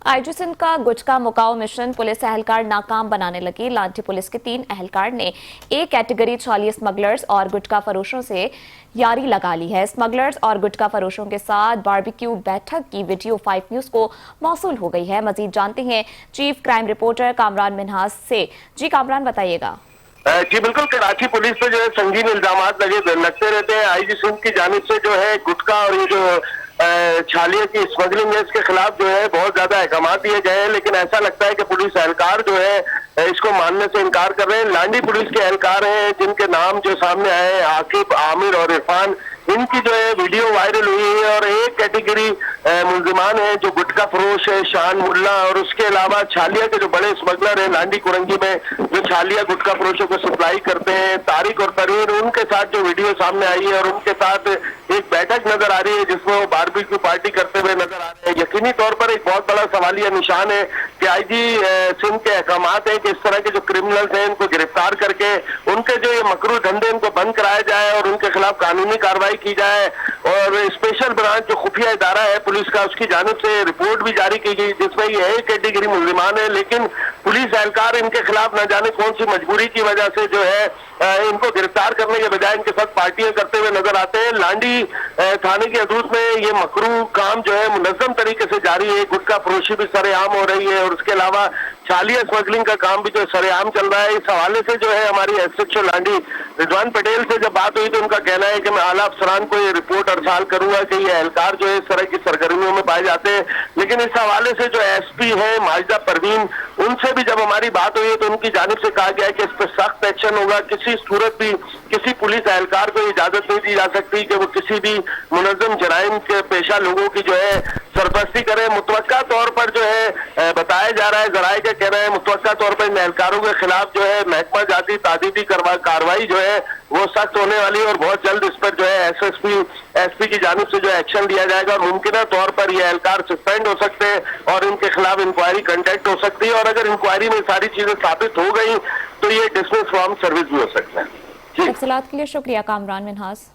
IG Sindh का गुटखा macaw mission police एहलकार नाकाम बनाने लगी। लाठी पुलिस के 3 एहलकार ने ए कैटेगरी छालिया स्मगलर्स और गुटखा फरोशों से यारी लगा ली है। स्मगलर्स और गुटखा फरोशों के साथ बारबेक्यू बैठक की वीडियो 5 न्यूज को मौसूल हो गई है। मजीद जानते हैं chief crime reporter Kamran Minhas से। जी कामरान, बताइएगा। जी बिल्कुल, कराची पुलिस पे जो है संगीन इल्जामात लगते रहते हैं। आईजी सिंध की जानिब से जो है गुटखा और ये जो छालिया की स्मगलिंग है इसके खिलाफ जो है बहुत ज्यादा अहकाम दिए गए हैं, लेकिन ऐसा लगता है कि पुलिस एहलकार जो है इसको मानने से इनकार कर रहे हैं। लांडी पुलिस के एहलकार हैं जिनके नाम जो सामने आए हैं, आकिब, आमिर और इरफान, इनकी जो है वीडियो वायरल हुई है और एक कैटेगरी मुलजिमान है जो गुटखा फरोश है, शान मुल्ला, और उसके अलावा छालिया के जो बड़े स्मगलर हैं लांडी कुरंगी में जो छालिया गुटखा फरोशों को सप्लाई करते हैं, तारिक और तरीन, उनके साथ जो वीडियो सामने आई है और उनके साथ एक बैठक नजर आ रही है जिसमें वो बारबेक्यू पार्टी करते हुए नजर आ रहे हैं। यकीनी तौर पर एक बहुत बड़ा सवालिया निशान है कि आईजी सिंध के अहकाम है कि इस तरह के जो क्रिमिनल्स हैं इनको गिरफ्तार करके उनके जो ये मकरू धंधे इनको बंद कराया जाए और उनके खिलाफ कानूनी कार्रवाई की जाए। और स्पेशल ब्रांच जो खुफिया इदारा है पुलिस का, उसकी जानिब से रिपोर्ट भी जारी की गई जिसमें ये एक कैटेगरी मुलजिमान है, लेकिन पुलिस एहलकार इनके खिलाफ न जाने कौन सी मजबूरी की वजह से जो है इनको गिरफ्तार करने के बजाय इनके साथ पार्टियां करते हुए नजर आते हैं। लांडी थाने की हदूद में ये मकरू काम जो है मुनज़्ज़म तरीके से जारी है। गुटखा फरोशी भी सरेआम हो रही है और उसके अलावा छालिया स्मगलिंग का काम भी जो सरेआम चल रहा है। इस हवाले से जो है हमारी एसएचओ लांडी रिजवान पटेल से जब बात हुई तो उनका कहना है कि मैं आला अफसरान को ये रिपोर्ट अरसाल करूंगा कि ये एहलकार जो है इस तरह की सरगर्मियों में पाए जाते हैं। लेकिन इस हवाले से जो एसपी है माजिदा परवीन, उनसे भी जब हमारी बात हुई तो उनकी जानिब से कहा गया है कि इस पर सख्त एक्शन होगा। किसी सूरत भी किसी पुलिस एहलकार को इजाजत नहीं दी जा सकती कि वो किसी भी मुनज़्ज़म जराइम के पेशा लोगों की जो है सरपरस्ती करे। मुतवक्का तौर पर जो है बताया जा रहा है, जराये का कहना है मुतवक्का तौर पर इन एहलकारों के खिलाफ जो है महकमा जाती तादीदी कार्रवाई जो है वो सख्त होने वाली है और बहुत जल्द इस पर जो है एसपी की जानिब से जो एक्शन लिया जाएगा और मुमकिन तौर पर ये एहलकार सस्पेंड हो सकते हैं और इनके खिलाफ इंक्वायरी कंडक्ट हो सकती है और अगर इंक्वायरी में सारी चीजें साबित हो गई तो ये डिसमिस फ्रॉम सर्विस भी हो सकता है। तफसीलात के लिए शुक्रिया कामरान मिन्हास।